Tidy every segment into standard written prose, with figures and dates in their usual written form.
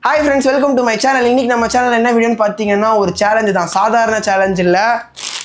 Hi friends, welcome to my channel. இன்னைக்கு நம்ம சேனல்ல என்ன வீடியோன்னு பாத்தீங்கன்னா ஒரு சேலஞ்ச் தான். சாதாரண சேலஞ்ச் இல்ல,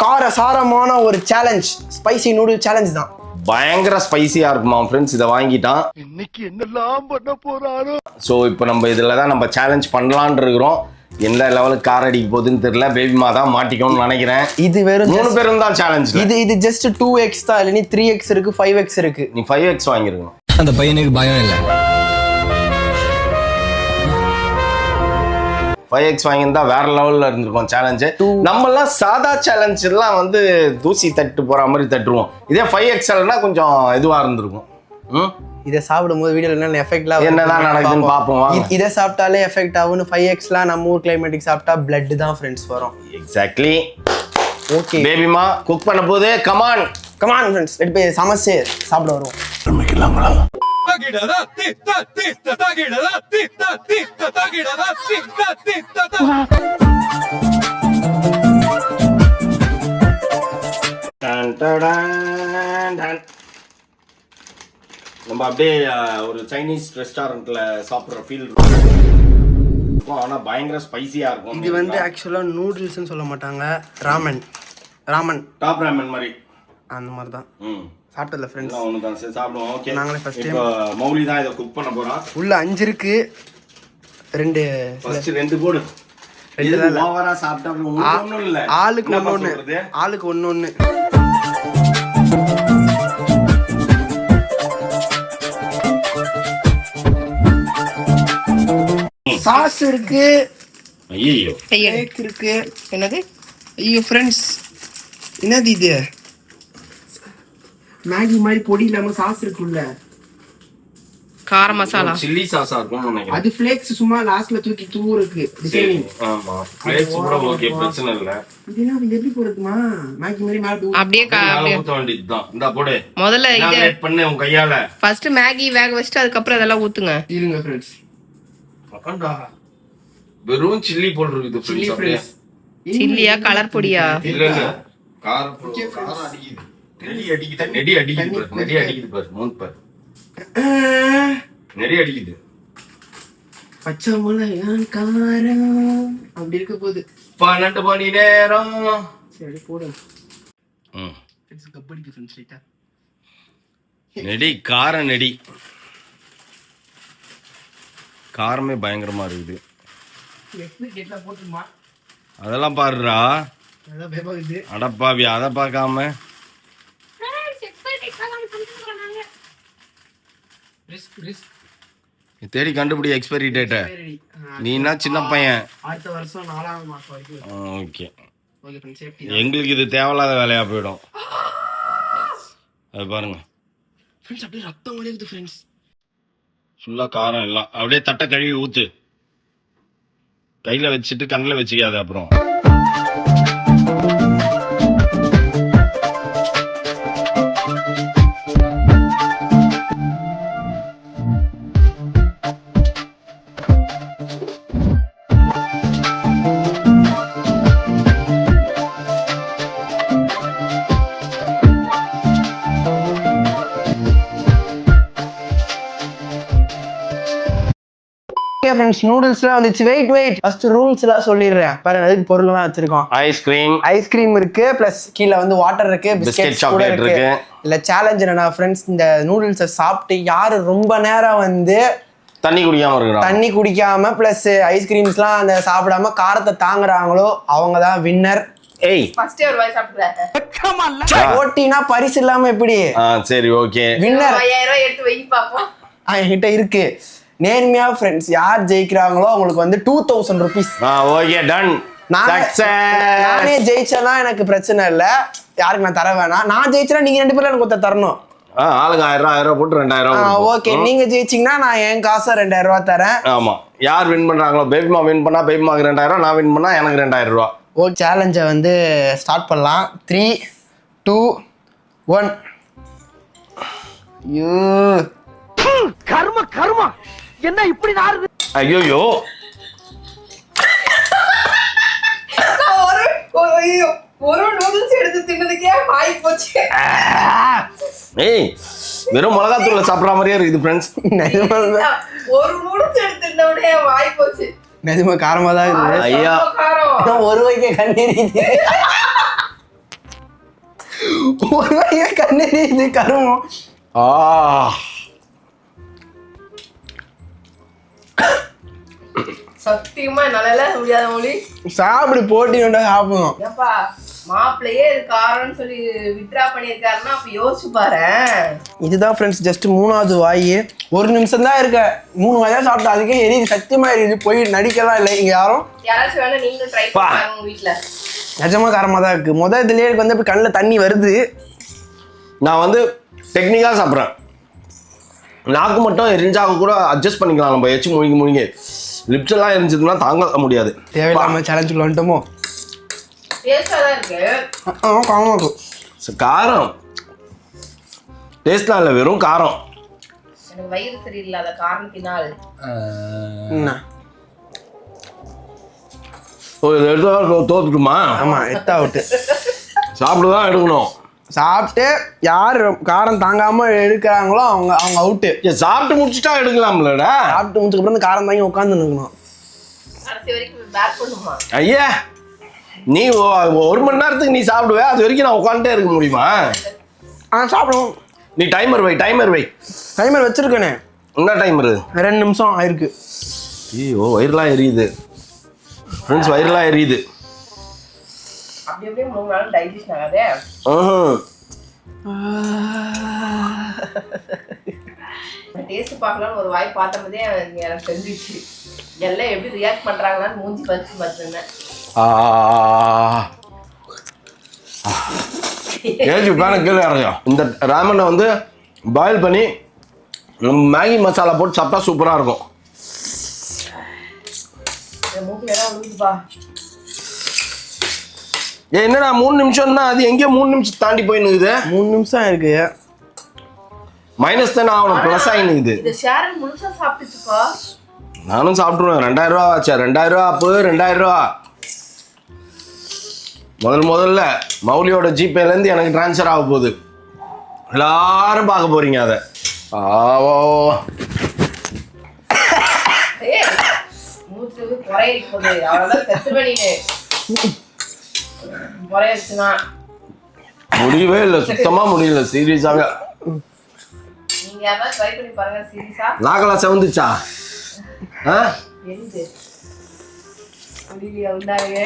காரசாரமான ஒரு சேலஞ்ச். ஸ்பைசி நூடுல் சேலஞ்ச் தான். பயங்கர ஸ்பைசியா இருக்குமா ஃப்ரெண்ட்ஸ். இதை வாங்கிட்டான். இன்னைக்கு என்னெல்லாம் பண்ண போறாரோ. ஸோ இப்போ நம்ம இதில் தான் நம்ம சேலஞ்ச் பண்ணலான் இருக்கிறோம். எந்த லெவலுக்கு கார் அடிக்க போகுதுன்னு தெரியல. பேபிமா தான் மாட்டிக்கணும்னு நினைக்கிறேன். இது வெறும் 3 பேரும் தான் சேலஞ்ச். இது ஜஸ்ட் 2x தான். இல்ல நீ 3x இருக்கு, 5x இருக்கு. நீ 5x வாங்கிருக்கணும். அந்த பையனுக்கு பயம் இல்லை. 5x வாங்கியிருந்தா வேற லெவலில் இருந்திருக்கும் சேலஞ்சு. நம்மளாம் சாதா சேலஞ்ச் எல்லாம் வந்து தூசி தட்டு போற மாதிரி தட்டுருவோம். இதே 5XLனா கொஞ்சம் இதுவா இருந்திருக்கும். இதை சாப்பிடும்போது வீடியோல என்ன எஃபெக்ட்லாம் என்னதான் நடக்குதுன்னு பார்ப்போம். இதை சாப்பிட்டாலே எஃபெக்ட் ஆகும்னு 5xலாம் நம்ம ஊர் கிளைமேட்டிக் சாப்பிட்டா பிளட் தான் ஃப்ரெண்ட்ஸ் வரும். எக்ஸாக்ட்லி. ஓகே, பேபிமா குக் பண்ண போது கமான் ஃப்ரெண்ட்ஸ் லெட் போய் சமைச்சு சாப்பிட வருவோம். ஆரம்பிக்கலாங்களா? நம்ம அப்படியே ஒரு சைனீஸ் ரெஸ்டாரண்ட்ல சாப்பிட்ற ஃபீல் இருக்கும். ஆனா பயங்கர ஸ்பைசியா இருக்கும். இது வந்து ஆக்சுவலா நூடுல்ஸ்னு சொல்ல மாட்டாங்க, ராமன் டாப் ராமன் மாதிரி அந்த மாதிரி தான். சாப்பிட்டல ஃப்ரெண்ட்ஸ். ஒன்று தான் சரி சாப்பிடுவோம். ஓகே, நாங்களே ஃபர்ஸ்ட் டைம். இப்போ மௌலி தான் இதை குக் பண்ண போறான். உள்ள 5 இருக்கு. 2 போடு. இது ஓவரா சாப்பிட்டா ஒண்ணும் இல்ல. ஆளுக்கு ஒண்ணு. சாஸ் இருக்கு. ஐயோ கேக் இருக்கு. என்னது? ஐயோ ஃப்ரெண்ட்ஸ், என்னது இது? மேகி மாதிரி பொடி இல்லாம சாஸ் இருக்குல்ல, கார மசாலா சில்லி சாஸா இருக்கும்னு நினைக்கிறேன். அது ஃப்ளேக்ஸ் சும்மா லாஸ்ட்ல தூக்கி தூருக்கு டிசைனிங். ஆமா, ஃப்ளேக்ஸ் கூட ஓகே, பிரச்சனை இல்ல. இதுனா அது எப்படி போடுதுமா? மேகி மாதிரி மேல அப்படியே ஊத்த வேண்டியதுதான். இந்தா போடு. முதல்ல இத ஆட் பண்ணு உன் கையால. ஃபர்ஸ்ட் மேகி வேக வச்சிட்டு அதுக்கு அப்புறம் அதெல்லாம் ஊத்துங்க. இருங்க ஃப்ரெண்ட்ஸ். அக்கண்டா வெறும் சில்லி போல் இருக்குது சில்லி ஃப்ரெண்ட்ஸ். சில்லியா கலர் பொடியா? இல்ல காரம் அடிக்குது. நெடி அடிக்குது பாரு. மூணு பாரு. நெடி அடிக்குது. பச்சை மிளகாய் காரம் அப்படி இருக்க போகுது. 12 மணி நேரம். சரி போடு. ஃப்ரெண்ட்ஸ் கப்படிக்கு ஃப்ரெண்ட்ஸ் ரைட்டா. நெடி காரம் நெடி. காரமே பயங்கரமா இருக்குது. அதெல்லாம் பாருடா. அடப்பாவி, அதை பார்க்காம தேடி கண்டுபிடி எக்ஸ்பைரி டேட்டை. நீனா சின்ன பையன். அடுத்த வருஷம் 4ஆம் மாசம் வரைக்கும். Okay, okay friends, safety. எங்களுக்கு இது தேவையில்லாத வேலையா போயிடும். அது பாருங்க ஃப்ரெண்ட்ஸ், அப்படியே ரத்தம் வலிக்குது ஃப்ரெண்ட்ஸ். ஃபுல்லா காரம் எல்லாம். அப்படியே தட்டை கழுவி ஊத்து. கையில வச்சுட்டு கண்ணில் வச்சுக்காது அப்புறம். ஃப்ரெண்ட்ஸ், நூடுல்ஸ்லாம் வந்துச்சு. வெயிட் ஃபர்ஸ்ட் ரூல்ஸ் எல்லாம் சொல்லிடுறேன். பாருங்க, அதுக்கு பொருள்லாம் வச்சிருக்கோம். ஐஸ்கிரீம் இருக்கு, பிளஸ் கீழ வந்து வாட்டர் இருக்கு, பிஸ்கெட் சாக்லேட் இருக்கு. இல்ல சேலஞ்ச் என்னன்னா ஃப்ரெண்ட்ஸ், இந்த நூடுல்ஸை சாப்பிட்டு யாரு ரொம்ப நேரம் வந்து தண்ணி குடிக்காம பிளஸ் ஐஸ்கிரீம்ஸ்லாம் அந்த சாப்பிடாம காரத்தை தாங்குறாங்களோ அவங்க தான் வின்னர். போட்டினா பரிசு இல்லாம எப்படி? சரி ஓகே, வின்னர் 5000 எடுத்து வை பாப்போம். என்கிட்ட இருக்கு. நேர்மையா ஃப்ரெண்ட்ஸ், யார் ஜெயிக்கிறாங்களோ அவங்களுக்கு வந்து 2000 rupees. Okay done. நானே ஜெயிச்சேன்னா எனக்கு பிரச்சனை இல்ல, யாருக்கு நான் தர வேணாம். நான் ஜெயிச்சேன்னா நீங்க 2 பேரும் எனக்கு ஒருத்தர் தரணும். ஆளுக்கு 1000 போட்டு 2000. ஓகே, நீங்க ஜெயிச்சீங்கன்னா நான் என் காசை 2000 தரேன். ஆமா, யார் வின் பண்றாங்களோ, பேபிமா வின் பண்ணா பேபிமாக்கு 2000, நான் வின் பண்ணா எனக்கு 2000. ஓகே, சேலஞ்சை வந்து ஸ்டார்ட் பண்ணலாம். 3, 2, 1. கர்மா என்ன இப்படி நாறுது? ஐயோ ஒரு நூடுல்ஸ் எடுத்து தின்னதுக்கே வாய் போச்சு. ஏய், வெறும் மிளகாத்தூள்ல சாப்பிடுற மாதிரியே இருக்குது ஃப்ரெண்ட்ஸ். ஒரு நூடுல்ஸ் எடுத்துட்டோடனே வாய் போச்சு. நிஜமா காரமா தான் இருக்குது. ஐயா காரம் ஒரு வகை கண்ணெறியுது, ஒரு வகை கண்ணெறியுது கருமம். சத்தியமா என்னால முடியாத மொழி. சாப்பிடு போட்டி சாப்பிடணும். ஏப்பா மாப்பிள்ளையே இது காரம்னு சொல்லி வித்ரா பண்ணியிருக்காருன்னா அப்ப யோசிச்சு பாரு. இதுதான் ஃப்ரெண்ட்ஸ் ஜஸ்ட் 3வது வாய். 1 நிமிஷம் தான் இருக்க, 3 வாயா சாப்பிட்டா அதுக்கே எரியுது, சத்தியமா எரியுது. போய் நடிக்கலாம் இல்லை இங்க யாராச்சும் வேணா நீங்களும் ட்ரை பண்ணுங்க உங்க வீட்டுல. நிஜமா காரமா தான் இருக்கு. இதுலயே எனக்கு வந்து கண்ணில் தண்ணி வருது. நான் வந்து டெக்னிக்காக சாப்பிட்றேன். நாக்கு மட்டும் எரிஞ்சாக கூட அட்ஜஸ்ட் பண்ணிக்கலாம். நம்ம எச்சு முழுங்கி லிப்ஸ் எல்லாம் எரிஞ்சதுன்னா தாங்க முடியாது. தேவையில்லாம சேலஞ்சுக்குள்ள வந்துட்டோமோ. டேஸ்டா தான் இருக்கு. காரமா இருக்கும். காரம் டேஸ்ட்லாம் இல்லை, வெறும் காரம். எனக்கு வயிறு சரியில்லாத காரணத்தினால் என்ன இதை எடுத்து தோத்துட்டுமா? ஆமா, எத்தா அவுட்டு. சாப்பிட்டு எடுக்கணும். சாப்பிட்டு யார் காரம் தாங்காம எடுக்கிறாங்களோ அவங்க அவுட்டு. சாப்பிட்டு முடிச்சுட்டா எடுக்கலாம்லடா. சாப்பிட்டு முடிச்சதுக்கப்புறம் இந்த காரம் தாங்கி உட்காந்து நிற்கணும். கடைசி வரைக்கும் பேக் பண்ணுமா? ஐயா நீ 1 மணி நேரத்துக்கு நீ சாப்பிடுவே, அது வரைக்கும் நான் உட்காந்துட்டே இருக்க முடியுமா? சாப்பிடுவோம். நீ டைமர் வை. டைமர் வச்சிருக்கேனே. என்ன டைமரு? 2 நிமிஷம் ஆயிருக்கு. ஐயோ வயிறுலாம் எரியுது ஃப்ரெண்ட்ஸ், வயிறுலாம் எரியுது. அப்படி அப்படியே 3 நாள் டைஜஷன் ஆகாதே. டேஸ்ட் பார்க்கலாம்னு ஒரு வாய் பார்த்தபோதே எனக்கு தெரிஞ்சிச்சு எல்லாம் எப்படி ரியாக்ட் பண்றாங்கன்னு மூஞ்சி பார்த்துருந்தேன். ஏஜி பேன கீழே இறங்கும். இந்த ராமனை வந்து பாயில் பண்ணி மேகி மசாலா போட்டு சாப்பிட்டா சூப்பராக இருக்கும். மூக்கில எல்லாம் விழுதுப்பா. என்னடா 3 நிமிஷம் தான், அது எங்கேயோ 3 நிமிஷம் தாண்டி போயினுக்குது. 3 நிமிஷம் இருக்கு. மைனஸ் தானே ஆகணும், ப்ளஸ் ஆகினுக்குது. இது ஷேரன் முழுசா சாப்பிட்டுச்சுப்பா. நானும் சாப்பிட்ருவேன். 2000 ரூபா ஆச்சா? 2000 ரூபா அப்போ 2000 ரூபா முதல்ல மௌலியோட ஜிபேலேருந்து எனக்கு ட்ரான்ஸ்ஃபர் ஆக போகுது. எல்லாரும் பார்க்க போறீங்க அதை. மூச்சு குறையிட்டு போகுது, அவ்வளோதான் செத்துருவேன் நீனு. குறையிடுச்சுன்னா முடியவே இல்லை, சுத்தமாக முடியல சீரியஸாக. நீங்க யாராவது ட்ரை பண்ணி பாருங்க சீரியஸா. நாக்கெல்லாம் செவந்துச்சா? எரியுது முடியலையா? உண்டாங்க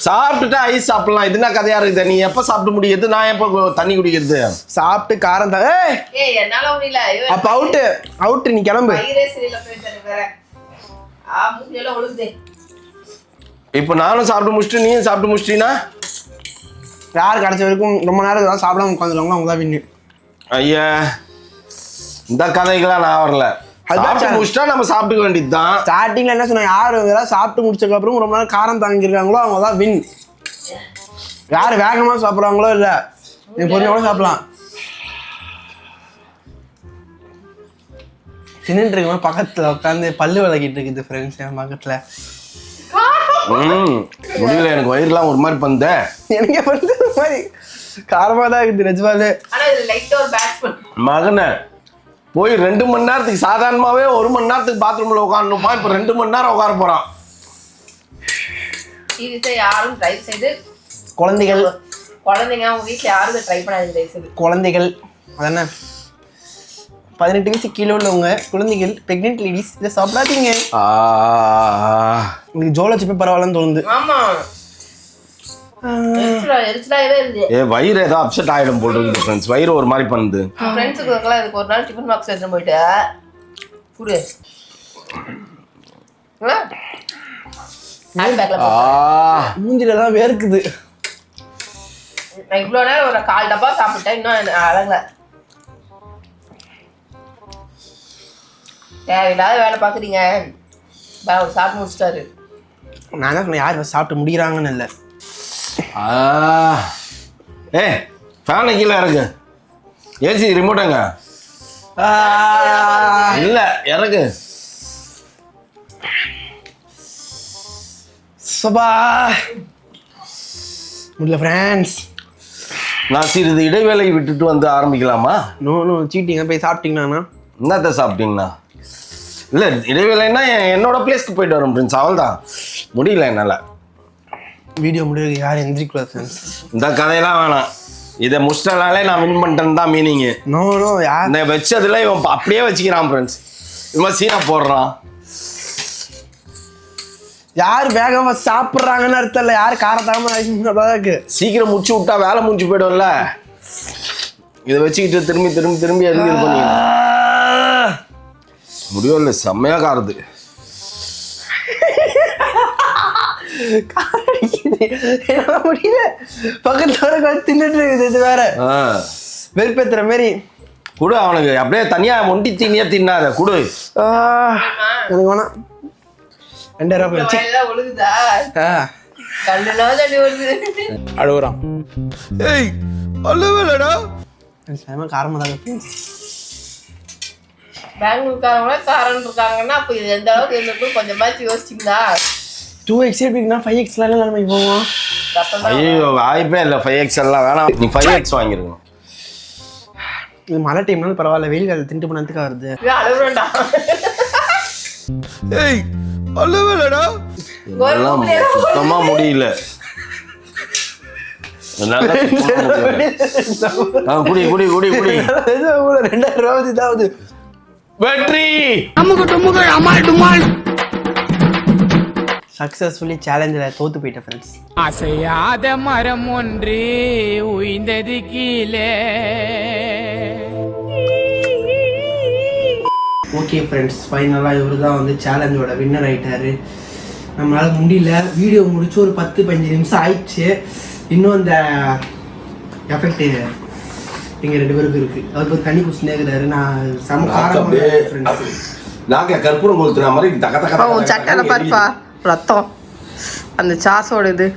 சாப்பிட்டுட்டு ஐஸ் சாப்பிடலாம். இதுனா கதையா இருக்குது. நீ எப்போ சாப்பிட்டு முடியுது, நான் எப்போ தண்ணி குடிக்கிறது? சாப்பிட்டு காரம் தான். ஏய் என்னால முடியல. அப்ப அவுட்டு நீ கிளம்பு. வயிறே சரியில்லை போயிட்டு வேற. மூஞ்சியெல்லாம் ஒழுகுது. இப்போ நானும் சாப்பிட்டு முடிச்சுட்டு நீயும் சாப்பிட்டு முடிச்சிட்டீங்கன்னா யார் கடைசி வரைக்கும் ரொம்ப நேரம் ஏதாவது சாப்பிடாம உட்காந்துருவாங்களோ அவங்க தான் வின்னு. ஐயா இந்த கதைக்கெல்லாம் நான் வரல. சாப்பிட்டு முடிச்சிட்டா நம்ம சாப்பிட்டுக்க வேண்டியது தான். ஸ்டார்டிங்ல என்ன சொன்னா, யார் ஏதாவது சாப்பிட்டு முடிச்சதுக்கு அப்புறம் ரொம்ப நேரம் காரம் தாங்கிருக்காங்களோ அவங்க தான் வின். யார் வேகமா சாப்பிட்றாங்களோ இல்ல நீ பொறுமையோட சாப்பிடலாம். தின்னுட்டு இருக்கவங்க பக்கத்துல உட்காந்து பல்லு விளக்கிட்டு இருக்குது ஃப்ரெண்ட்ஸ் என் பக்கத்துல. முடியல, எனக்கு வயிறுலாம் ஒரு மாதிரி பண்ண. எனக்கே பண்ண மாதிரி காரமா தான் இருக்குது நிஜமாலே. மகனை போய் 2 மணி நேரத்துக்கு சாதாரணமாவே 1 மணி நேரத்துக்கு பாத்ரூம்ல உட்காரணுமா, இப்ப 2 மணி நேரம் உட்கார போறான். யாரும் ட்ரை செய்து குழந்தைங்க அவங்க வீட்டுல யாரும் ட்ரை பண்ணாதீங்க. குழந்தைகள் அதானே 18 வயசு கீழே உள்ளவங்க குழந்தைகள் பிரெக்னென்ட் லேடிஸ் இதை சாப்பிடாதீங்க. உங்களுக்கு ஜோலா சிப்பே பரவாயில்லன்னு தோணுது. ஆமா வயிறு ஏதோ அப்செட் ஆயிடும் போட்டு ஃப்ரெண்ட்ஸ். வயிறு ஒரு மாதிரி பண்ணுது. ஃப்ரெண்ட்ஸுக்கு இதுக்கு ஒரு நாள் டிஃபன் பாக்ஸ் எடுத்துட்டு போயிட்டு புடு மூஞ்சில தான் வேர்க்குது. நான் இவ்வளோ நேரம் ஒரு 4 டப்பா சாப்பிட்டேன், இன்னும் அழகல. தேவையில்லாத வேலை பார்க்குறீங்க. சாப்பிட்டு முடிச்சிட்டாரு. நான் தான் சொன்னேன் யார் சாப்பிட்டு முடிகிறாங்கன்னு இல்லை. ஃபேனை கீழே இறக்கு. ஏசி ரிமோட்டுங்க இல்லை இறக்கு. சபா முடியல ஃப்ரெண்ட்ஸ். நான் சிறிது இடைவேளை விட்டுட்டு வந்து ஆரம்பிக்கலாமா? நோ சீட்டிங்க போய் சாப்பிட்டீங்கண்ணா. என்னத்த சாப்பிட்டீங்கண்ணா? இல்லை இடைவேளைன்னா என்னோட பிளேஸ்க்கு போயிட்டு வரும் ஃப்ரெண்ட்ஸ், அவள் தான் முடியல என்னால். வீடியோ முடிவு யாரும் எந்திரிக்கூடாது ஃப்ரெண்ட்ஸ். இந்த கதையெல்லாம் வேணாம், இதை முடிச்சிட்டாலே நான் வின் பண்ணிட்டேன்னு தான் மீனிங்கு. நோ யார் இந்த வச்சதுல இவன் அப்படியே வச்சுக்கிறான் ஃப்ரெண்ட்ஸ், இவன் சீனா போடுறான். யார் வேகமா சாப்பிட்றாங்கன்னு அர்த்தம் இல்லை, யார் காரத்தாம இருக்கு. சீக்கிரம் முடிச்சு விட்டா வேலை முடிச்சு போயிடும்ல. இதை வச்சுக்கிட்டு திரும்பி திரும்பி திரும்பி எதுக்கு இது பண்ணி முடியும் இல்லை, செம்மையா காருது. முடியல, பக்கத்துல தின்னுட்டு இருக்குது. இது வேற வெறுப்பேத்துற மாதிரி குடு அவனுக்கு, அப்படியே தனியா மொண்டி தீனியா தின்னாத குடு. எனக்கு வேணாம். 2000 போயிடுச்சு. ஒழுகுதா கண்ணுல தண்ணி வருது. அழுகுறான். ஏய் அல்லவேலடா, காரமா தான். பெங்களூர்காரங்களே காரன் இருக்காங்கன்னா அப்போ இது எந்த அளவுக்கு இருந்திருக்கும் கொஞ்சமாச்சு யோசிச்சிங்களா? 2x எப்படின்னா 5x நம்ம போவோம். ஐயோ வாய்ப்பே இல்லை, 5X எல்லாம் வேணாம், நீ 5X வாங்கிருக்கணும். இது மழை டைம்னாலும் பரவாயில்ல, வெயில் காலத்துல திண்டு பண்ணதுக்காக வருது. அழுகுறா ஏய் அல்லவேலடா, இதெல்லாம் சுத்தமா முடியல. குடி குடி குடி குடி. 2000 இதாவது வெற்றி. சக்சஸ்ஃபுல்லி சேலஞ்சில் தோத்து போயிட்டேன் ஃப்ரெண்ட்ஸ். அசையாத மரம் ஒன்று உய்ந்தது கீழே. ஓகே ஃப்ரெண்ட்ஸ், ஃபைனலாக இவர் தான் வந்து சேலஞ்சோட வின்னர் ஆகிட்டாரு. நம்மளால் முடியல, வீடியோ முடிச்சு ஒரு 10-15 நிமிஷம் ஆயிடுச்சு. இன்னும் அந்த எஃபெக்ட் எங்கள் 2 பேருக்கு இருக்குது. அவருக்கு ஒரு தண்ணி குடிச்சுனே இருக்கிறாரு. நான் நாக்க கற்பூரம் கொளுத்துற மாதிரி சட்டை பார்ப்பா ரத்தம் அந்த சாஸோட இது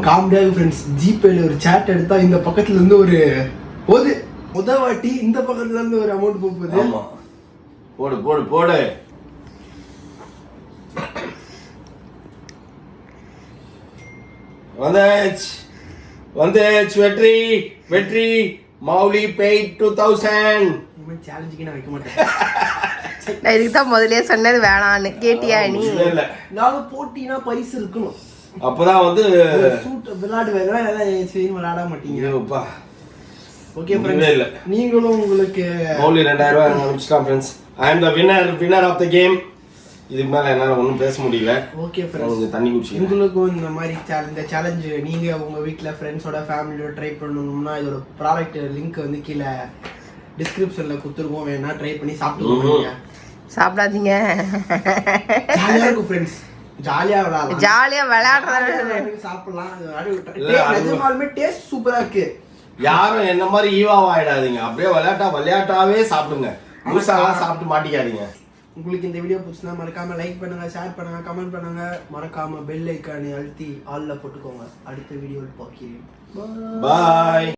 காமெடியாக ஃப்ரெண்ட்ஸ். ஜிபேல ஒரு சேட் எடுத்தா இந்த பக்கத்துல இருந்து ஒரு உதவாட்டி இந்த பக்கத்துல இருந்து ஒரு அமௌண்ட் போகுது. போடு போடு போடு. வந்தேச் வெற்றி வெற்றி. மௌலி paid 2000. சேலஞ்சுக்கு நான் வைக்க மாட்டேன். நான் இதுக்கு தான் முதலே சொன்னது வேணான்னு. கேட்டியா நீ? நானும் போட்டினா பரிசு இருக்கணும், அப்பதான் வந்து சூட் விளையாடுவேன். விளையாட மாட்டீங்க. ஓகே இல்ல நீங்களும் உங்களுக்கு மௌலி 2000 ரூபாய் அனுப்பிச்சிட்டான் friends. I am the winner of the game. இதுக்கு மேலே என்னால் ஒன்றும் பேச முடியல. ஓகே ஃப்ரெண்ட்ஸ், தண்ணி குடிச்சு உங்களுக்கும் இந்த மாதிரி இந்த சேலஞ்சு நீங்கள் உங்கள் வீட்டில் ஃப்ரெண்ட்ஸோட ஃபேமிலியோட ட்ரை பண்ணணும்னா இதோட ப்ராடக்ட் லிங்க் வந்து கீழே டிஸ்கிரிப்ஷனில் கொடுத்துருக்கோம். வேணா ட்ரை பண்ணி சாப்பிட்டுக்கோங்க. சாப்பிடாதீங்க, ஜாலியாக இருக்கும் ஃப்ரெண்ட்ஸ். ஜாலியாக விளையாடலாம், ஜாலியாக விளையாடுறது சாப்பிடலாம். நிஜமாலுமே டேஸ்ட் சூப்பராக இருக்கு. யாரும் என்ன மாதிரி ஈவாவா ஆயிடாதீங்க, அப்படியே விளையாட்டாவே சாப்பிடுங்க. முழுசாலாம் சாப்பிட்டு மாட்டிக்காதீங்க. உங்களுக்கு இந்த வீடியோ பிடிச்சினா மறக்காம லைக் பண்ணுங்க, ஷேர் பண்ணுங்க, கமெண்ட் பண்ணுங்க. மறக்காம பெல் ஐக்கானை அழுத்தி ஆல்ல போட்டுக்கோங்க. அடுத்த வீடியோவில் பார்க்கிறேன். பாய்.